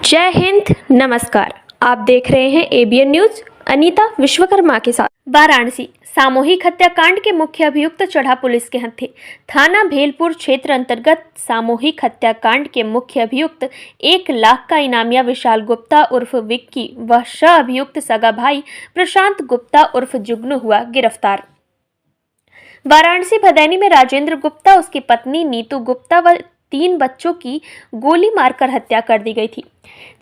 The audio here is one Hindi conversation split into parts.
जय हिंद, नमस्कार। आप देख रहे हैं एबीएन न्यूज। अनीता विश्वकर्मा के साथ। वाराणसी सामूहिक हत्याकांड के मुख्य अभियुक्त चढ़ा पुलिस के हत्थे। थाना भेलपुर क्षेत्र अंतर्गत सामूहिक हत्याकांड के मुख्य अभियुक्त 1 लाख का इनामिया विशाल गुप्ता उर्फ विक्की व सह अभियुक्त सगा भाई प्रशांत गुप्ता उर्फ जुगनू हुआ गिरफ्तार। वाराणसी भदैनी में राजेंद्र गुप्ता, उसकी पत्नी नीतू गुप्ता व 3 बच्चों की गोली मारकर हत्या कर दी गई थी,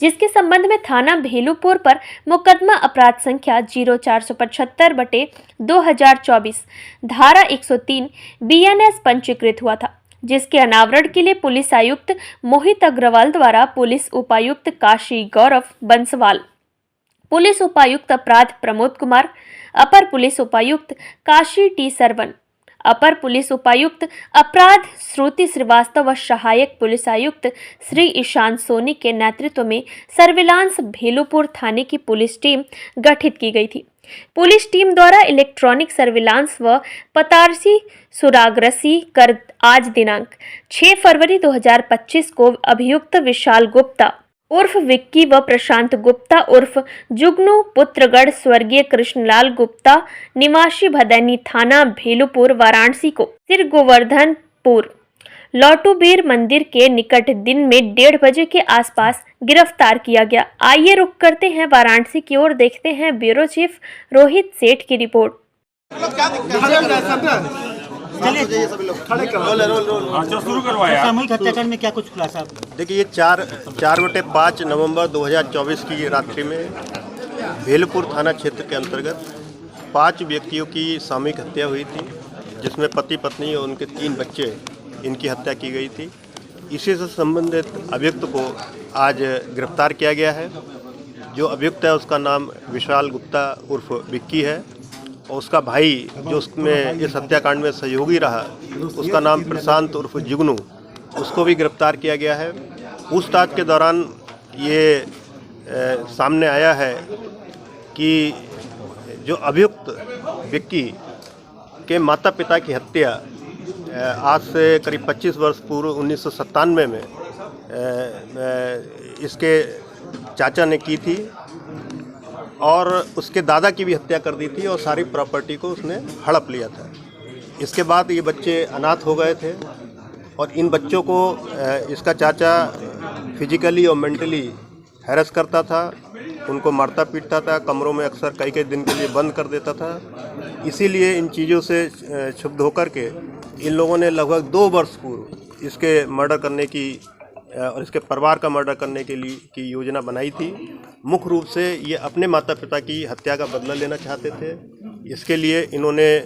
जिसके संबंध में थाना भेलुपुर पर मुकदमा अपराध संख्या 0475/2024 धारा 103 बीएनएस पंजीकृत हुआ था, जिसके अनावरण के लिए पुलिस आयुक्त मोहित अग्रवाल द्वारा पुलिस उपायुक्त काशी गौरव बंसवाल, पुलिस उपायुक्त अपराध प्रमोद कुमार, अपर पुलिस उपायुक्त काशी टी सरवन, अपर पुलिस उपायुक्त अपराध श्रुति श्रीवास्तव व सहायक पुलिस आयुक्त श्री ईशान सोनी के नेतृत्व में सर्विलांस भेलुपुर थाने की पुलिस टीम गठित की गई थी। पुलिस टीम द्वारा इलेक्ट्रॉनिक सर्विलांस व पतारसी सुरागरसी कर आज दिनांक 6 फरवरी 2025 को अभियुक्त विशाल गुप्ता उर्फ विक्की व प्रशांत गुप्ता उर्फ जुगनू पुत्रगढ़ स्वर्गीय कृष्णलाल गुप्ता निवासी भदैनी थाना भेलुपुर वाराणसी को सिर गोवर्धनपुर लौटूबीर मंदिर के निकट दिन में 1:30 बजे के आसपास गिरफ्तार किया गया। आइए रुक करते हैं वाराणसी की ओर, देखते हैं ब्यूरो चीफ रोहित सेठ की रिपोर्ट। शुरू करवाया। सामूहिक हत्याकांड में क्या कुछ खुलासा? देखिए, ये 4/5 नवंबर 2024 की रात्रि में भेलपुर थाना क्षेत्र के अंतर्गत 5 व्यक्तियों की सामूहिक हत्या हुई थी, जिसमें पति पत्नी और उनके 3 बच्चे, इनकी हत्या की गई थी। इसी से संबंधित अभियुक्त को आज गिरफ्तार किया गया है। जो अभियुक्त है उसका नाम विशाल गुप्ता उर्फ विक्की है और उसका भाई जो उसमें इस हत्याकांड में सहयोगी रहा, उसका नाम प्रशांत उर्फ जुगनू, उसको भी गिरफ्तार किया गया है। पूछताछ के दौरान ये सामने आया है कि जो अभियुक्त विक्की के माता पिता की हत्या आज से करीब 25 वर्ष पूर्व 1997 में इसके चाचा ने की थी और उसके दादा की भी हत्या कर दी थी और सारी प्रॉपर्टी को उसने हड़प लिया था। इसके बाद ये बच्चे अनाथ हो गए थे और इन बच्चों को इसका चाचा फिजिकली और मेंटली हैरेस करता था, उनको मारता पीटता था, कमरों में अक्सर कई दिन के लिए बंद कर देता था। इसीलिए इन चीज़ों से क्षुब्ध होकर के इन लोगों ने लगभग 2 वर्ष पूर्व इसके मर्डर करने की और इसके परिवार का मर्डर करने के लिए की योजना बनाई थी। मुख्य रूप से ये अपने माता पिता की हत्या का बदला लेना चाहते थे। इसके लिए इन्होंने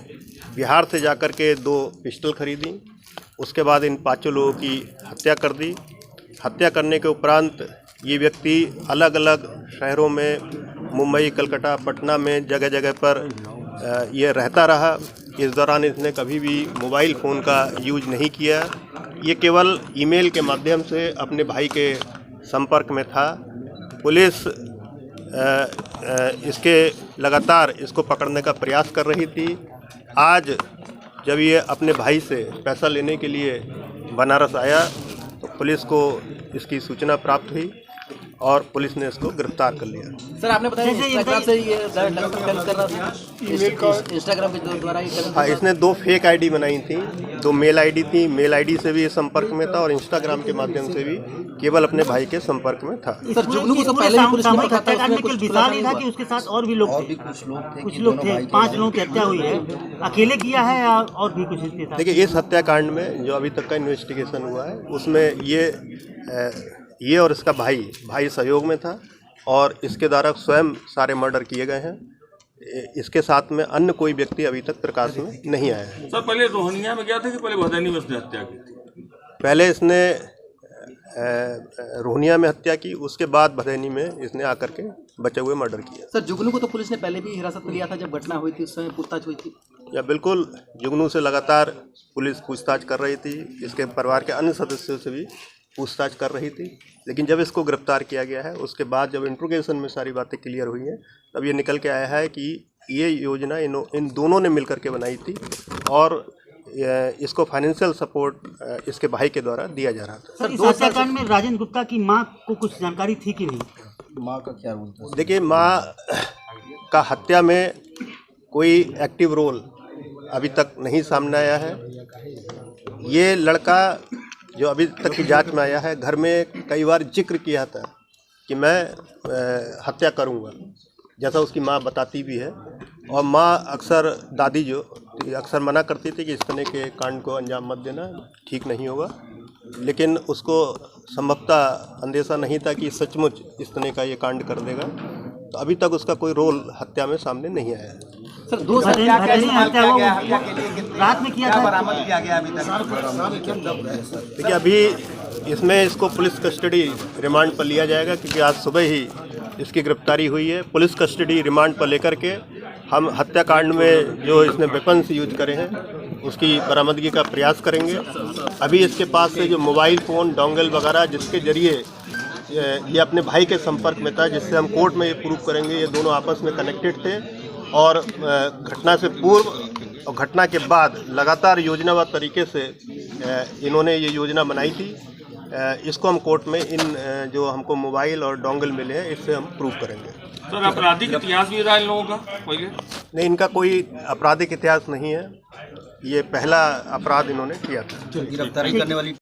बिहार से जाकर के 2 पिस्टल खरीदी, उसके बाद इन 5 लोगों की हत्या कर दी। हत्या करने के उपरांत ये व्यक्ति अलग अलग शहरों में, मुंबई, कलकत्ता, पटना में जगह जगह पर ये रहता रहा। इस दौरान इसने कभी भी मोबाइल फ़ोन का यूज नहीं किया। ये केवल ईमेल के माध्यम से अपने भाई के संपर्क में था। पुलिस इसके लगातार इसको पकड़ने का प्रयास कर रही थी। आज जब ये अपने भाई से पैसा लेने के लिए बनारस आया तो पुलिस को इसकी सूचना प्राप्त हुई और पुलिस ने इसको गिरफ्तार कर लिया। सर, आपने बताया इंस्टाग्राम से ये लगातार कर रहा था, इंस्टाग्राम के द्वारा ही कर। हाँ, इसने 2 फेक आईडी बनाई थी, 2 मेल आईडी थी। मेल आईडी से भी ये संपर्क में था और इंस्टाग्राम के माध्यम से भी केवल अपने भाई के संपर्क में था। सर, जुगनू को तो पहले भी पुलिस ने पकड़ा था, उसमें कुछ विशाल ही था कि उसके साथ और भी लोग थे? कुछ लोग थे। 5 लोगों की हत्या हुई है, अकेले किया है या और भी कुछ इसके साथ? देखिए, इस हत्याकांड में जो अभी तक का इन्वेस्टिगेशन हुआ है उसमें ये और इसका भाई सहयोग में था और इसके द्वारा स्वयं सारे मर्डर किए गए हैं। इसके साथ में अन्य कोई व्यक्ति अभी तक प्रकाश में नहीं आया है। सर, पहले रोहनिया में गया था कि पहले भदैनी में उसने हत्या की थी? पहले इसने रोहनिया में हत्या की, उसके बाद भदैनी में इसने आकर के बचे हुए मर्डर किया। सर, जुगनू को तो पुलिस ने पहले भी हिरासत में लिया था जब घटना हुई थी, उस समय पूछताछ हुई थी? या बिल्कुल, जुगनू से लगातार पुलिस पूछताछ कर रही थी, इसके परिवार के अन्य सदस्यों से भी पूछताछ कर रही थी। लेकिन जब इसको गिरफ्तार किया गया है उसके बाद जब इंट्रोगेशन में सारी बातें क्लियर हुई हैं तब ये निकल के आया है कि ये योजना इन दोनों ने मिलकर के बनाई थी और इसको फाइनेंशियल सपोर्ट इसके भाई के द्वारा दिया जा रहा था। सर, इस हत्याकांड में राजेंद्र गुप्ता की मां को कुछ जानकारी थी कि नहीं? माँ का क्या रोल था? देखिए, माँ का हत्या में कोई एक्टिव रोल अभी तक नहीं सामने आया है। ये लड़का जो अभी तक की जांच में आया है, घर में कई बार जिक्र किया था कि मैं हत्या करूंगा, जैसा उसकी माँ बताती भी है। और माँ अक्सर, दादी जो अक्सर मना करती थी कि इस तरह के कांड को अंजाम मत देना, ठीक नहीं होगा। लेकिन उसको संभवतः अंदेशा नहीं था कि सचमुच इस तरह का ये कांड कर देगा। तो अभी तक उसका कोई रोल हत्या में सामने नहीं आया है। सर, दो हत्या रात में किया था। बरामद किया गया अभी तक? देखिए, अभी इसमें इसको पुलिस कस्टडी रिमांड पर लिया जाएगा, क्योंकि आज सुबह ही इसकी गिरफ्तारी हुई है। पुलिस कस्टडी रिमांड पर लेकर के हम हत्याकांड में जो इसने वेपन्स यूज करे हैं उसकी बरामदगी का प्रयास करेंगे। अभी इसके पास से जो मोबाइल फ़ोन, डोंगल वगैरह जिसके जरिए ये अपने भाई के संपर्क में था, जिससे हम कोर्ट में ये प्रूव करेंगे ये दोनों आपस में कनेक्टेड थे और घटना से पूर्व और घटना के बाद लगातार योजनाबद्ध तरीके से इन्होंने ये योजना बनाई थी। इसको हम कोर्ट में इन जो हमको मोबाइल और डोंगल मिले हैं इससे हम प्रूव करेंगे। सर, आपराधिक इतिहास भी रहा इन लोगों का पहले? नहीं, इनका कोई आपराधिक इतिहास नहीं है। ये पहला अपराध इन्होंने किया था। गिरफ्तारी करने वाली